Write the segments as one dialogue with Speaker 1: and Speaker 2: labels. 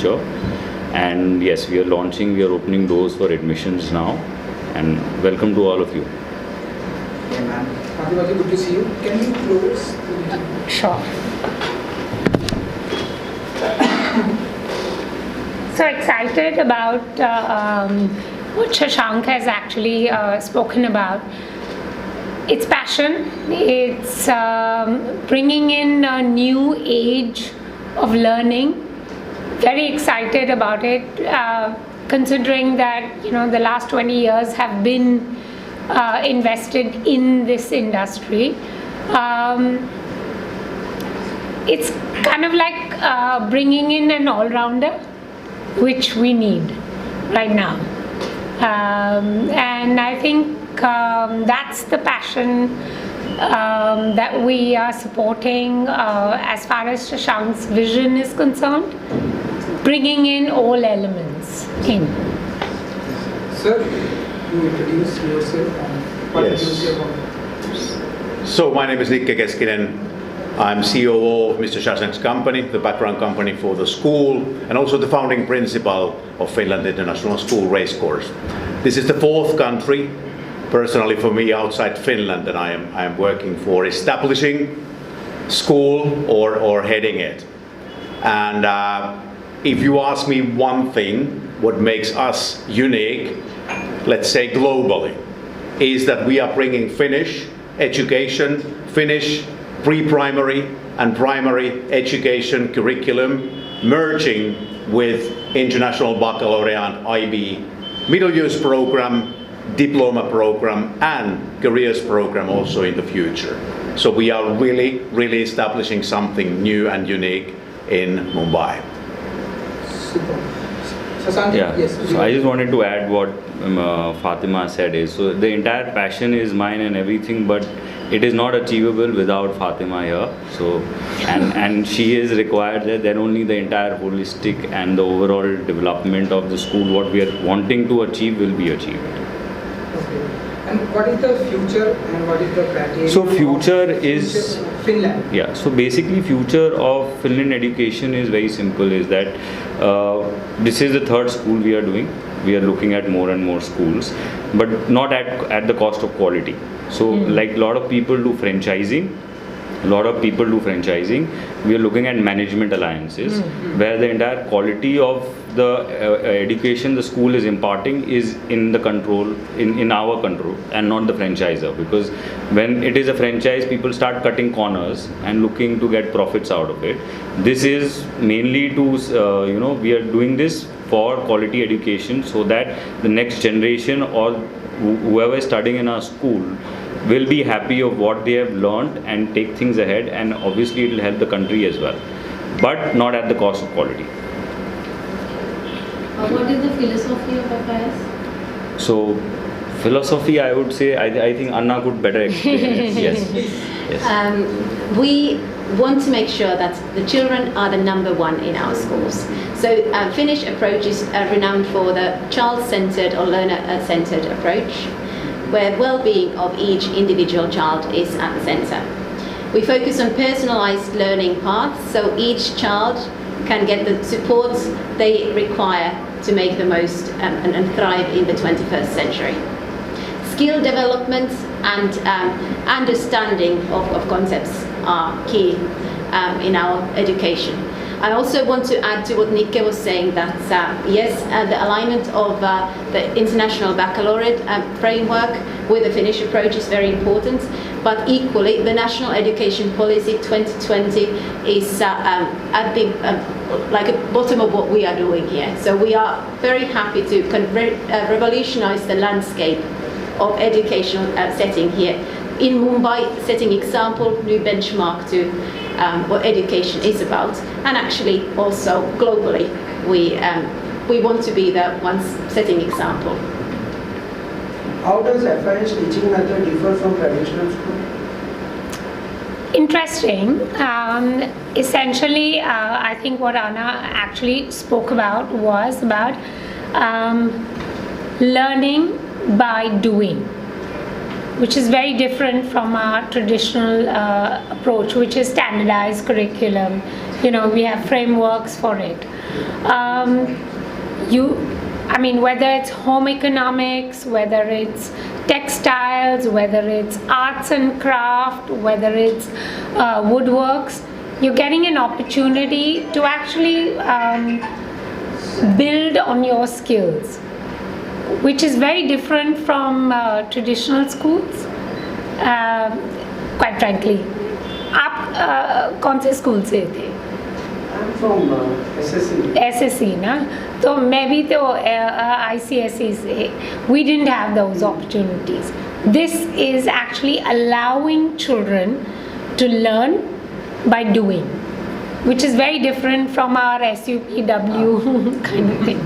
Speaker 1: future. And yes, we are opening doors for admissions now, and welcome to all of you.
Speaker 2: Yeah, ma'am. Fatima, good to see you. Can you close?
Speaker 3: Sure. So excited about what Shashank has actually spoken about. It's passion, it's bringing in a new age of learning. Very excited about it, considering that the last 20 years have been invested in this industry. It's kind of like bringing in an all-rounder, which we need right now. And I think that's the passion that we are supporting as far as Shashank's vision is concerned, bringing in all elements in.
Speaker 2: Sir, you introduce yourself and what is your company?
Speaker 4: So my name is Nikke Keskinen. I'm COO of Mr. Shashank's company, the background company for the school, and also the founding principal of Finland International School Racecourse. This is the fourth country, personally for me, outside Finland that I am working for, establishing school or heading it. And if you ask me one thing, what makes us unique, let's say globally, is that we are bringing Finnish education, Finnish pre-primary and primary education curriculum, merging with international baccalaureate IB middle years program, diploma program, and careers program also in the future. So we are really establishing something new and unique in Mumbai.
Speaker 2: Super. Shashank,
Speaker 1: Yeah,
Speaker 2: yes.
Speaker 1: so I just wanted to add what Fatima said is, so the entire passion is mine and everything, but it is not achievable without Fatima here. So, and she is required there, then only the entire holistic and the overall development of the school, what we are wanting to achieve, will be achieved.
Speaker 2: Okay. And what is the future and what is the criteria?
Speaker 1: So future
Speaker 2: of
Speaker 1: is
Speaker 2: Finland.
Speaker 1: Yeah, so basically future of Finland education is very simple, is that this is the third school we are doing. We are looking at more and more schools, but not at the cost of quality. So like a lot of people do franchising, we are looking at management alliances, where the entire quality of the education the school is imparting is in the control, in our control, and not the franchisor. Because when it is a franchise, people start cutting corners and looking to get profits out of it. This is mainly to, we are doing this for quality education, so that the next generation or whoever is studying in our school will be happy of what they have learned and take things ahead, and obviously it will help the country as well, but not at the cost of quality.
Speaker 5: What is the philosophy of affairs?
Speaker 1: So philosophy, I would say, I think Anna could better explain it. Yes.
Speaker 5: We want to make sure that the children are the number one in our schools. So Finnish approach is renowned for the child-centered or learner-centered approach, where well-being of each individual child is at the center. We focus on personalized learning paths, so each child can get the support they require to make the most and thrive in the 21st century. Skill development and understanding of concepts are key in our education. I also want to add to what Nikke was saying, that yes, the alignment of the international baccalaureate framework with the Finnish approach is very important, but equally the National Education Policy 2020 is at the bottom of what we are doing here. So we are very happy to revolutionize the landscape of educational setting here in Mumbai, setting example, new benchmark to what education is about, and actually also globally we want to be the ones setting example.
Speaker 6: How does FIS teaching method differ from traditional school?
Speaker 3: Interesting. Essentially, I think what Anna actually spoke about was about learning by doing, which is very different from our traditional approach, which is standardized curriculum, We have frameworks for it. Whether it's home economics, whether it's textiles, whether it's arts and craft, whether it's woodworks, you're getting an opportunity to actually build on your skills, which is very different from traditional schools, quite frankly. आप कौन से school से थे?
Speaker 6: I'm from SSC.
Speaker 3: SSC ना, तो मैं भी तो ICSE से. We didn't have those opportunities. This is actually allowing children to learn by doing, which is very different from our SUPW kind of thing.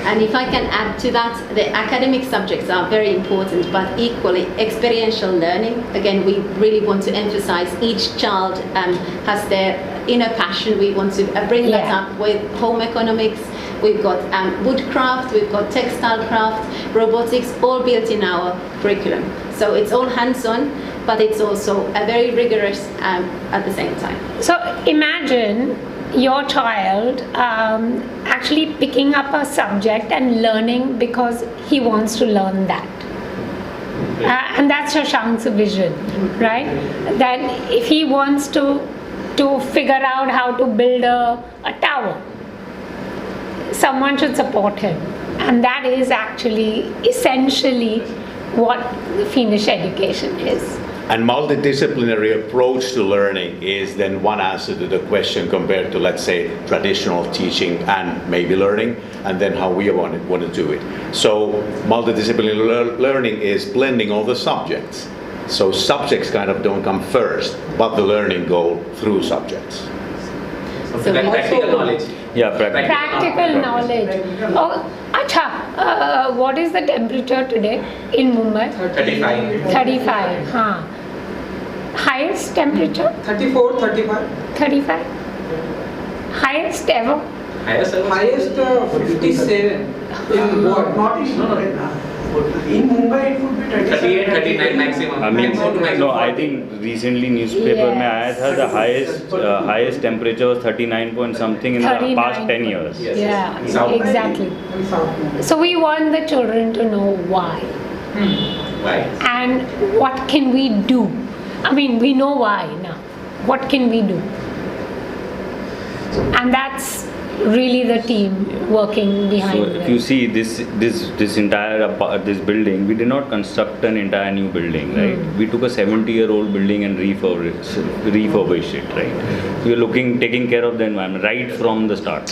Speaker 5: And if I can add to that, the academic subjects are very important, but equally experiential learning. Again, we really want to emphasize each child has their inner passion. We want to bring that up with home economics. We've got woodcraft, we've got textile craft, robotics, all built in our curriculum. So it's all hands-on, but it's also a very rigorous at the same time.
Speaker 3: So imagine your child actually picking up a subject and learning because he wants to learn that. And that's Shashank's vision, right? That if he wants to figure out how to build a tower, someone should support him. And that is actually essentially what the Finnish education is.
Speaker 4: And multidisciplinary approach to learning is then one answer to the question compared to, let's say, traditional teaching and maybe learning, and then how we want to do it. So multidisciplinary learning is blending all the subjects. So subjects kind of don't come first, but the learning go through subjects.
Speaker 5: So
Speaker 7: practical knowledge.
Speaker 1: Yeah,
Speaker 3: Practical knowledge. Oh, acha, what is the temperature today in Mumbai?
Speaker 7: 35.
Speaker 3: 35. Huh. Highest temperature?
Speaker 2: 34, 35.
Speaker 3: 35. Highest ever?
Speaker 2: Highest 57 in what?
Speaker 6: Not in Mumbai. In Mumbai it would be
Speaker 7: 38, 39 maximum.
Speaker 1: I think recently newspaper में आया था the highest temperature was 39 point something in the
Speaker 3: 39.
Speaker 1: past 10 years.
Speaker 7: Yes.
Speaker 3: Yeah,
Speaker 7: South.
Speaker 3: exactly.
Speaker 2: In South Mumbai.
Speaker 3: So we want the children to know why
Speaker 7: Why?
Speaker 3: and what can we do. We know why now. What can we do? And that's really the team working behind
Speaker 1: So
Speaker 3: it.
Speaker 1: if you see this entire this building, we did not construct an entire new building, right? We took a 70-year-old building and refurbished it, right? We are taking care of the environment right from the start.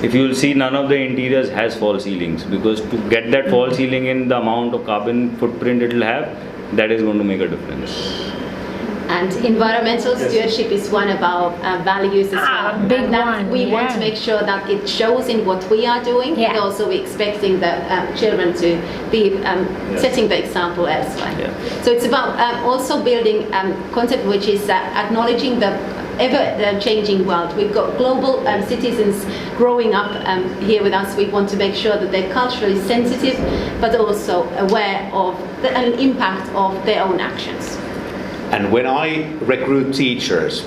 Speaker 1: If you will see, none of the interiors has false ceilings, because to get that false ceiling in, the amount of carbon footprint it will have, that is going to make a difference.
Speaker 5: And environmental stewardship is one of our values as well.
Speaker 3: Big
Speaker 5: and that
Speaker 3: one,
Speaker 5: we want to
Speaker 3: yeah.
Speaker 5: make sure that it shows in what we are doing,
Speaker 3: Yeah.
Speaker 5: and also we're expecting the children to be setting the example elsewhere.
Speaker 1: Yeah.
Speaker 5: So it's about also building concept which is acknowledging the ever-changing world. We've got global citizens growing up here with us. We want to make sure that they're culturally sensitive, but also aware of the impact of their own actions.
Speaker 4: And when I recruit teachers,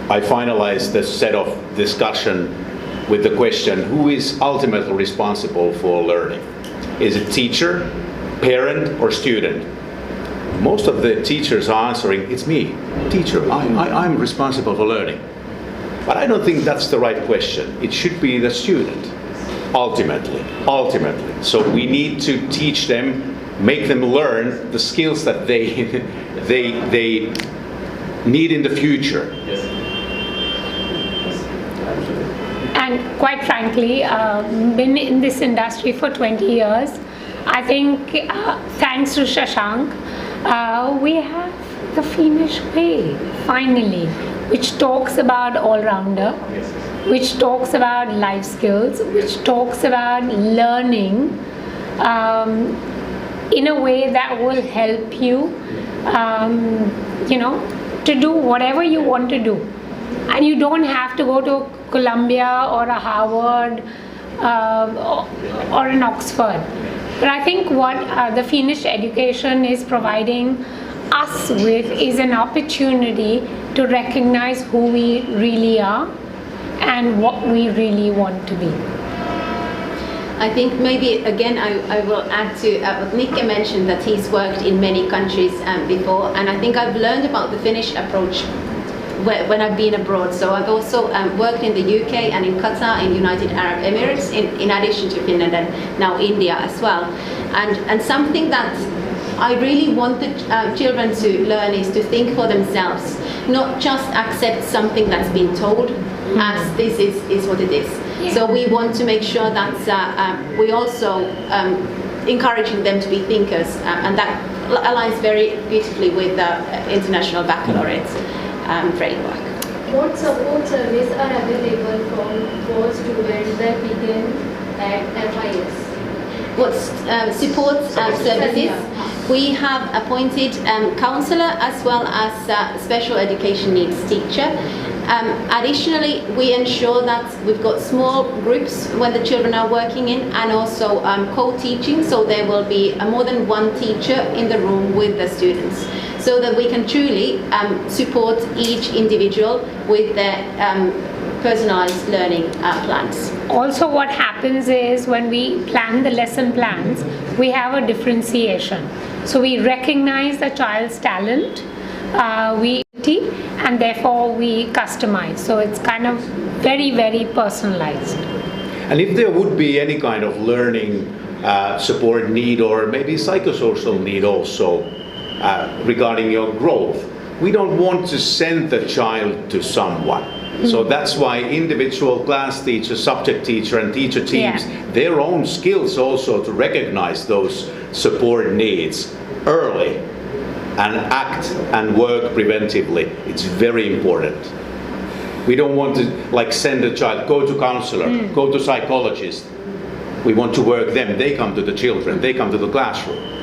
Speaker 4: I finalize the set of discussion with the question, who is ultimately responsible for learning? Is it teacher, parent, or student? Most of the teachers are answering, it's me, teacher, I'm responsible for learning. But I don't think that's the right question. It should be the student, ultimately. So we need to teach them, make them learn the skills that they need in the future.
Speaker 7: Yes.
Speaker 3: And quite frankly, been in this industry for 20 years. I think thanks to Shashank, we have the Finnish way, finally, which talks about all-rounder, which talks about life skills, which talks about learning in a way that will help you, to do whatever you want to do. And you don't have to go to Columbia or a Harvard or an Oxford. But I think what the Finnish education is providing us with is an opportunity to recognize who we really are and what we really want to be.
Speaker 5: I think maybe again I will add to what Nikke mentioned, that he's worked in many countries before, and I think I've learned about the Finnish approach when I've been abroad. So I've also worked in the UK and in Qatar, in United Arab Emirates, in addition to Finland and now India as well. And something that I really want the children to learn is to think for themselves, not just accept something that's been told as this is what it is.
Speaker 3: Yeah.
Speaker 5: So we want to make sure that we also encouraging them to be thinkers, and that aligns very beautifully with the International Baccalaureate framework.
Speaker 8: What support services are available for students that begin at FIS?
Speaker 5: What support services? We have appointed counsellor as well as special education needs teacher. Additionally, we ensure that we've got small groups when the children are working in, and also co-teaching, so there will be more than one teacher in the room with the students, so that we can truly support each individual with their personalized learning plans.
Speaker 3: Also, what happens is when we plan the lesson plans, we have a differentiation. So we recognize the child's talent, and therefore we customize. So it's kind of very, very personalized.
Speaker 4: And if there would be any kind of learning support need, or maybe psychosocial need also regarding your growth, we don't want to send the child to someone. So that's why individual class teacher, subject teacher and teacher teams, their own skills also to recognize those support needs early and act and work preventively. It's very important. We don't want to send a child, go to counselor, go to psychologist. We want to work them. They come to the children, they come to the classroom.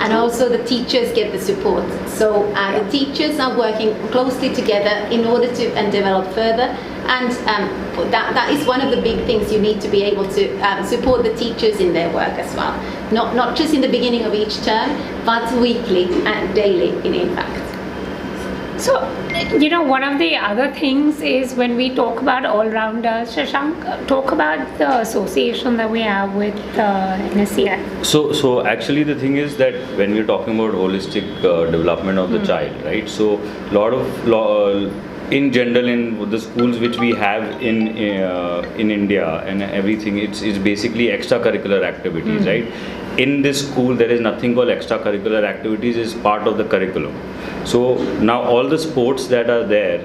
Speaker 5: And also the teachers get the support. So the teachers are working closely together in order to develop further. And that is one of the big things. You need to be able to support the teachers in their work as well. Not just in the beginning of each term, but weekly and daily in fact.
Speaker 3: So, one of the other things is when we talk about all-rounders, Shashank, talk about the association that we have with NSCI.
Speaker 1: So actually the thing is that when we're talking about holistic development of the child, right? So in general in the schools which we have in India and everything, it's basically extracurricular activities, right? In this school there is nothing called extracurricular activities, is part of the curriculum. So now all the sports that are there,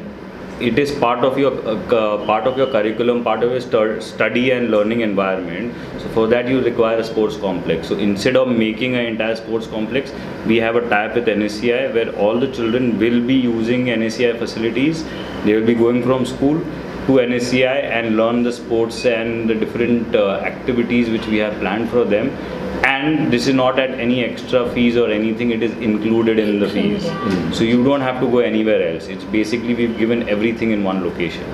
Speaker 1: it is part of your curriculum, part of your study and learning environment. So for that you require a sports complex. So instead of making an entire sports complex, we have a tie-up with NSCI where all the children will be using NSCI facilities. They will be going from school to NSCI and learn the sports and the different activities which we have planned for them. And this is not at any extra fees or anything, it is included in the fees. So you don't have to go anywhere else. It's basically we've given everything in one location.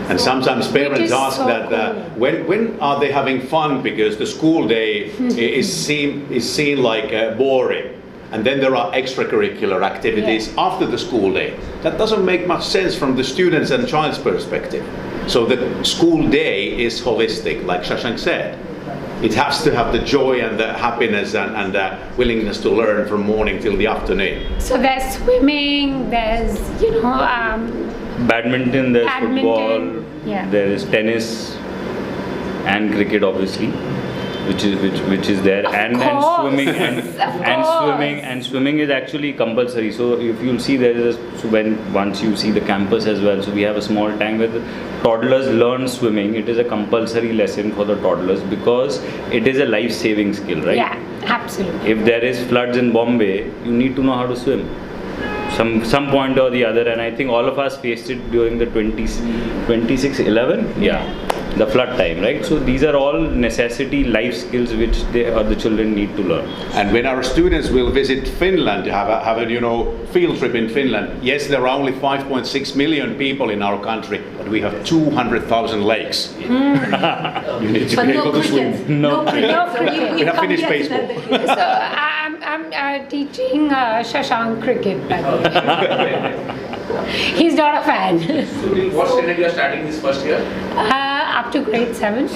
Speaker 4: And sometimes parents ask
Speaker 3: so
Speaker 4: that when are they having fun, because the school day is seen like boring. And then there are extracurricular activities after the school day. That doesn't make much sense from the students and child's perspective. So the school day is holistic, like Shashank said. It has to have the joy and the happiness and the willingness to learn from morning till the afternoon.
Speaker 3: So there's swimming, there's,
Speaker 1: Badminton, there's
Speaker 3: Badminton,
Speaker 1: football, there is tennis and cricket obviously, which is there, and swimming and swimming is actually compulsory. So if you'll see, there is once you see the campus as well, so we have a small tank where the toddlers learn swimming. It is a compulsory lesson for the toddlers because it is a life-saving skill, right?
Speaker 3: Yeah, absolutely.
Speaker 1: If there is floods in Bombay, you need to know how to swim some point or the other, and I think all of us faced it during the 26/11, the flood time, right? So these are all necessity life skills which the children need to learn.
Speaker 4: And when our students will visit Finland, have a field trip in Finland, yes, there are only 5.6 million people in our country, but we have 200,000 lakes. You need to be able to swim.
Speaker 1: No cricket.
Speaker 4: We have Finnish baseball.
Speaker 3: So I'm teaching Shashank cricket, by the way. He's not a fan.
Speaker 7: So in what standard you are starting this first year?
Speaker 3: Up to grade 7.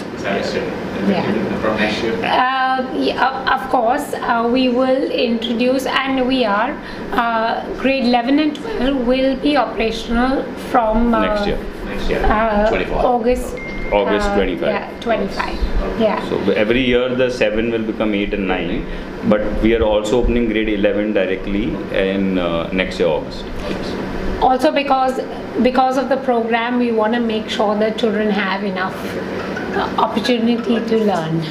Speaker 3: Yeah.
Speaker 7: From next year.
Speaker 3: Yeah, of course, we will introduce, and we are, grade 11 and 12 will be operational from
Speaker 1: Next year.
Speaker 7: Next year.
Speaker 4: 24.
Speaker 3: August.
Speaker 1: August 25.
Speaker 3: Yeah, 25. Yeah.
Speaker 1: So every year the 7 will become 8 and 9, but we are also opening grade 11 directly in next year August.
Speaker 3: Also because of the program, we want to make sure that children have enough opportunity to learn.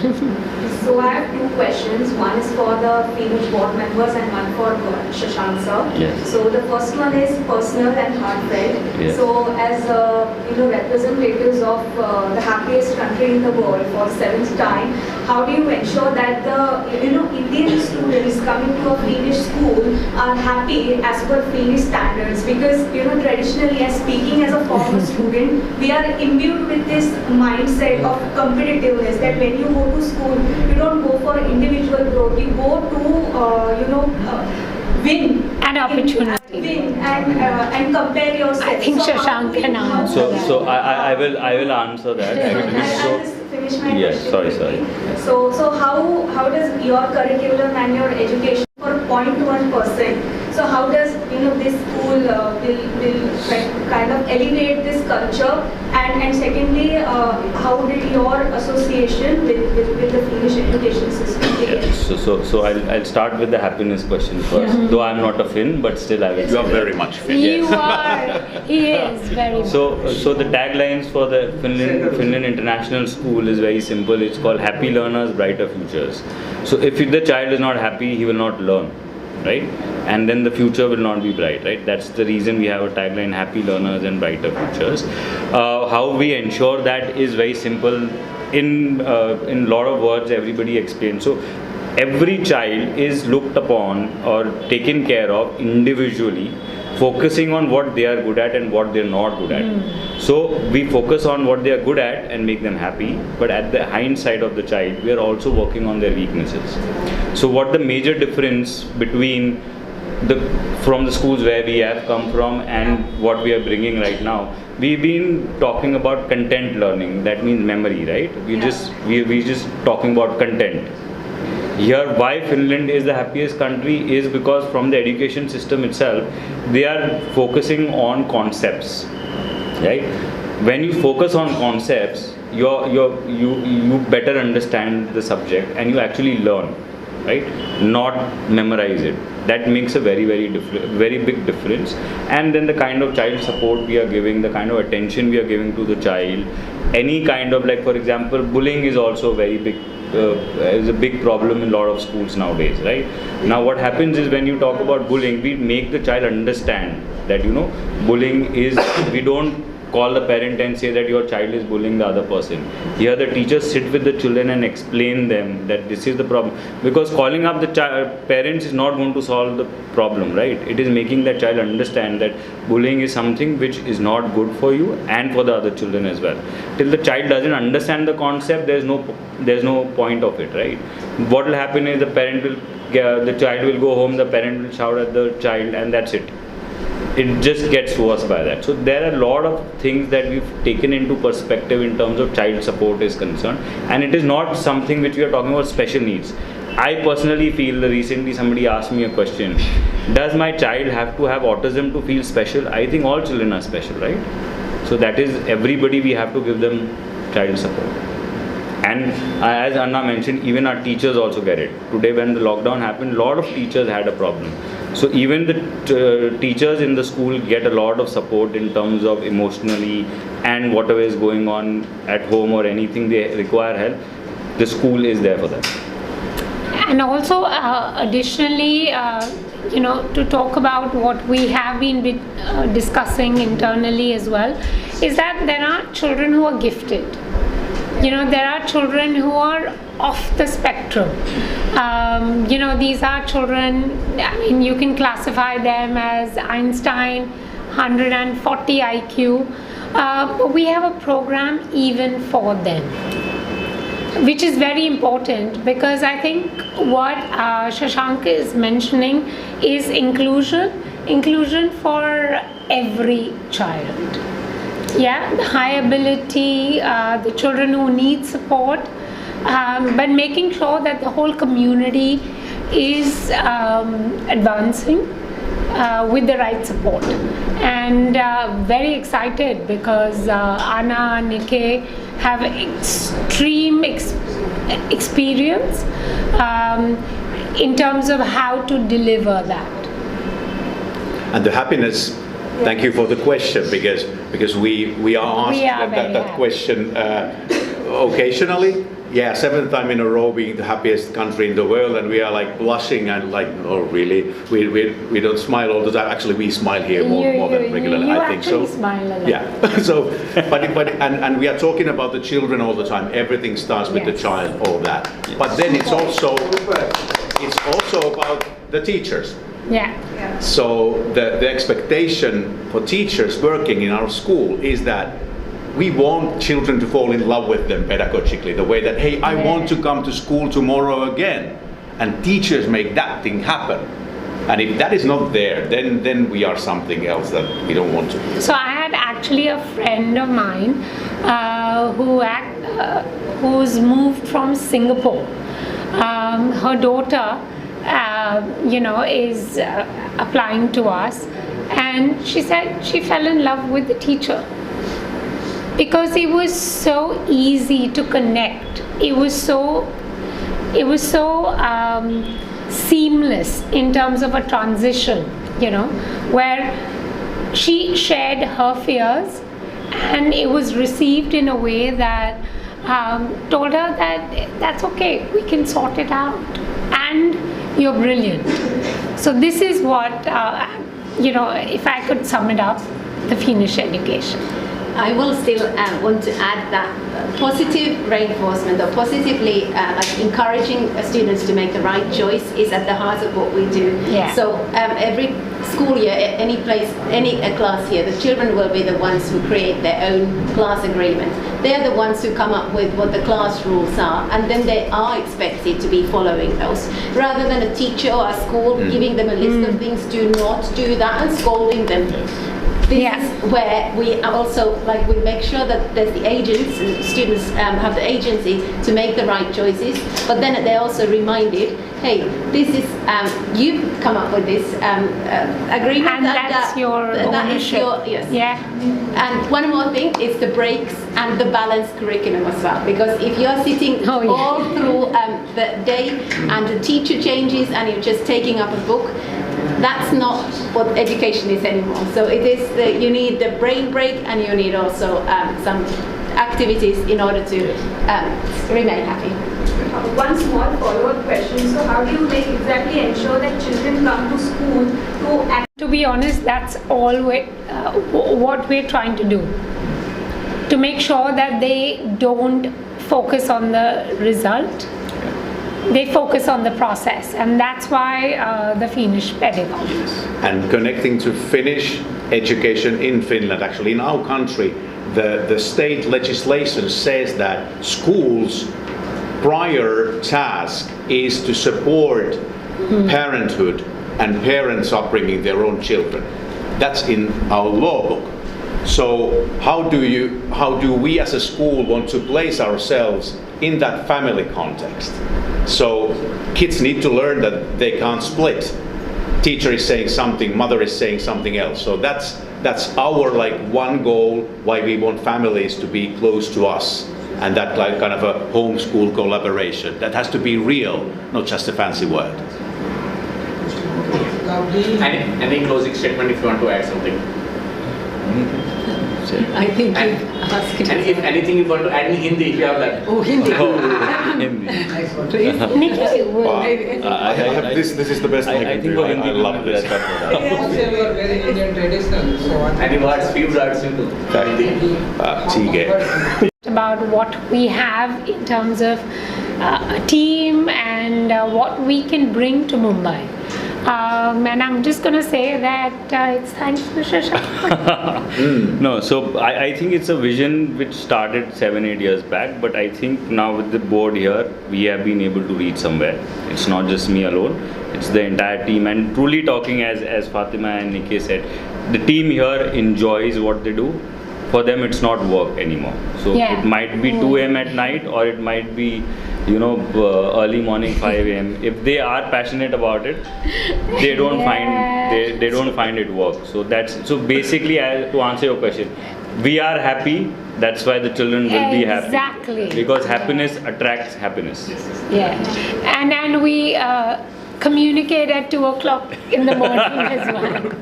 Speaker 9: So I have two questions. One is for the Finnish board members and one for Shashank sir.
Speaker 1: Yes.
Speaker 9: So the first one is personal and heartfelt.
Speaker 1: Yes.
Speaker 9: So as representatives of the happiest country in the world for the 7th time, how do you ensure that the Indian students coming to a Finnish school are happy as per Finnish standards? Because traditionally, as speaking as a former student, we are imbued with this mindset of competitiveness that when you go to school, you don't go for individual growth, you go to win
Speaker 3: An opportunity.
Speaker 9: win and compare yourself.
Speaker 3: I think
Speaker 9: So how
Speaker 3: Shashank
Speaker 9: do
Speaker 3: can
Speaker 9: you-
Speaker 3: answer.
Speaker 1: So I will answer that. Actually.
Speaker 9: I'll just finish my
Speaker 1: Yes,
Speaker 9: question
Speaker 1: sorry.
Speaker 9: quickly. So how does your curriculum and your education for 0.1%? So how does this school will kind of elevate this culture? And secondly, how did your association with the Finnish education system begin?
Speaker 1: Yeah, so I'll start with the happiness question first. Though I'm not a Finn, but still I will.
Speaker 4: You are very much fit.
Speaker 3: You are. He is very.
Speaker 1: So the taglines for the Finland International School is very simple. It's called Happy Learners, Brighter Futures. So if the child is not happy, he will not learn, right? And then the future will not be bright, right? That's the reason we have a tagline, Happy Learners and Brighter Futures. How we ensure that is very simple. In a lot of words, everybody explains. So every child is looked upon or taken care of individually, focusing on what they are good at and what they're not good at. So we focus on what they are good at and make them happy, but at the hindsight of the child, we are also working on their weaknesses. So what the major difference between from the schools where we have come from and what we are bringing right now, we've been talking about content learning. That means memory, right? We just talking about content. Here, why Finland is the happiest country is because from the education system itself, they are focusing on concepts, right? When you focus on concepts, you better understand the subject and you actually learn, right? Not memorize it. That makes a very big difference. And then the kind of child support we are giving, the kind of attention we are giving to the child, any kind of, like for example, bullying is also very big. Is a big problem in a lot of schools nowadays, right? Now what happens is when you talk about bullying, we make the child understand that bullying is, we don't call the parent and say that your child is bullying the other person. Here the teachers sit with the children and explain them that this is the problem, because calling up the parents is not going to solve the problem, right? It is making that child understand that bullying is something which is not good for you and for the other children as well. Till the child doesn't understand the concept, there's no point of it, right? What will happen is the child will go home, the parent will shout at the child, and that's it. It just gets worse by that. So there are a lot of things that we've taken into perspective in terms of child support is concerned, and it is not something which we are talking about special needs. I personally feel that recently somebody asked me a question, does my child have to have autism to feel special? I think all children are special, right? So that is, everybody, we have to give them child support. And as Anna mentioned, even our teachers also get it. Today when the lockdown happened, a lot of teachers had a problem. So even the teachers in the school get a lot of support in terms of emotionally and whatever is going on at home or anything they require help, the school is there for them.
Speaker 3: And also additionally, to talk about what we have been discussing internally as well, is that there are children who are gifted. There are children who are off the spectrum. These are children, you can classify them as Einstein, 140 IQ, but we have a program even for them. which is very important, because I think what Shashank is mentioning is inclusion for every child. Yeah, the high ability, the children who need support, but making sure that the whole community is advancing with the right support. And very excited because Anna and Nikkei have extreme experience in terms of how to deliver that.
Speaker 4: And the happiness, thank you for the question, because we are asked that question occasionally. Yeah, 7th time in a row being the happiest country in the world, and we are like blushing and like, oh really? We don't smile all the time. Actually, we smile here more than regularly.
Speaker 3: You
Speaker 4: I think so.
Speaker 3: Smile a lot.
Speaker 4: Yeah. So, but we are talking about the children all the time. Everything starts with the child, all that. Yes. But then it's also about the teachers.
Speaker 3: Yeah.
Speaker 4: So the expectation for teachers working in our school is that we want children to fall in love with them pedagogically, the way that, hey, I want to come to school tomorrow again. And teachers make that thing happen. And if that is not there, then we are something else that we don't want to.
Speaker 3: So I had actually a friend of mine who's moved from Singapore. Her daughter, is applying to us, and she said she fell in love with the teacher because it was so easy to connect. It was so seamless in terms of a transition, where she shared her fears, and it was received in a way that told her that that's okay, we can sort it out, and you're brilliant. So this is what, if I could sum it up, the Finnish education.
Speaker 5: I will still want to add that positive reinforcement, or positively encouraging students to make the right choice, is at the heart of what we do.
Speaker 3: Yeah.
Speaker 5: So every school year, any class here, the children will be the ones who create their own class agreement. They're the ones who come up with what the class rules are, and then they are expected to be following those, rather than a teacher or a school giving them a list of things, do not do that, and scolding them. This is where we also we make sure that there's the agents, and students have the agency to make the right choices, but then they're also reminded, hey, this is you've come up with this agreement,
Speaker 3: and that's your ownership. Yeah.
Speaker 5: And one more thing is the breaks and the balanced curriculum as well, because if you're sitting all through the day and the teacher changes and you're just taking up a book, that's not what education is anymore. So it is you need the brain break, and you need also some activities in order to remain happy.
Speaker 9: One small follow-up question. So how do you exactly ensure that children come to school to...
Speaker 3: To be honest, that's all what we're trying to do. To make sure that they don't focus on the result. They focus on the process, and that's why the Finnish pedagogy.
Speaker 4: And connecting to Finnish education in Finland, actually in our country, the state legislation says that schools' prior task is to support parenthood and parents upbringing their own children. That's in our law book. So how do we as a school want to place ourselves in that family context? So kids need to learn that they can't split. Teacher is saying something, mother is saying something else. So that's our one goal why we want families to be close to us, and that kind of a homeschool collaboration that has to be real, not just a fancy word.
Speaker 7: Any closing statement if you want to add something?
Speaker 5: I think you asked it.
Speaker 7: And if anything you want to add in Hindi, if you have that.
Speaker 5: Oh, Hindi.
Speaker 1: Hindi.
Speaker 4: I have this is the best I can do. I love this.
Speaker 2: You are very Indian traditional. So
Speaker 7: Any words, few words into Hindi.
Speaker 3: About what we have in terms of a team and what we can bring to Mumbai. And I'm just going to say that it's thanks to Shashank.
Speaker 1: No, so I think it's a vision which started 7-8 years back, but I think now with the board here, we have been able to reach somewhere. It's not just me alone, it's the entire team. And truly talking, as Fatima and Nikki said, the team here enjoys what they do. For them, it's not work anymore. So
Speaker 3: Yeah.
Speaker 1: it might be 2 a.m. at night, or it might be, early morning 5 a.m. If they are passionate about it, they don't they don't find it work. So basically, to answer your question, we are happy. That's why the children will be happy.
Speaker 3: Exactly.
Speaker 1: Because happiness attracts happiness.
Speaker 3: Yeah. And we communicate at 2 o'clock in the morning as well.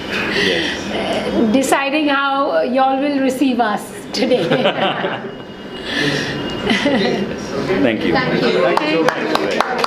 Speaker 1: Yes.
Speaker 3: Deciding how y'all will receive us today.
Speaker 1: Thank you.
Speaker 5: Thank you.
Speaker 1: Thank you.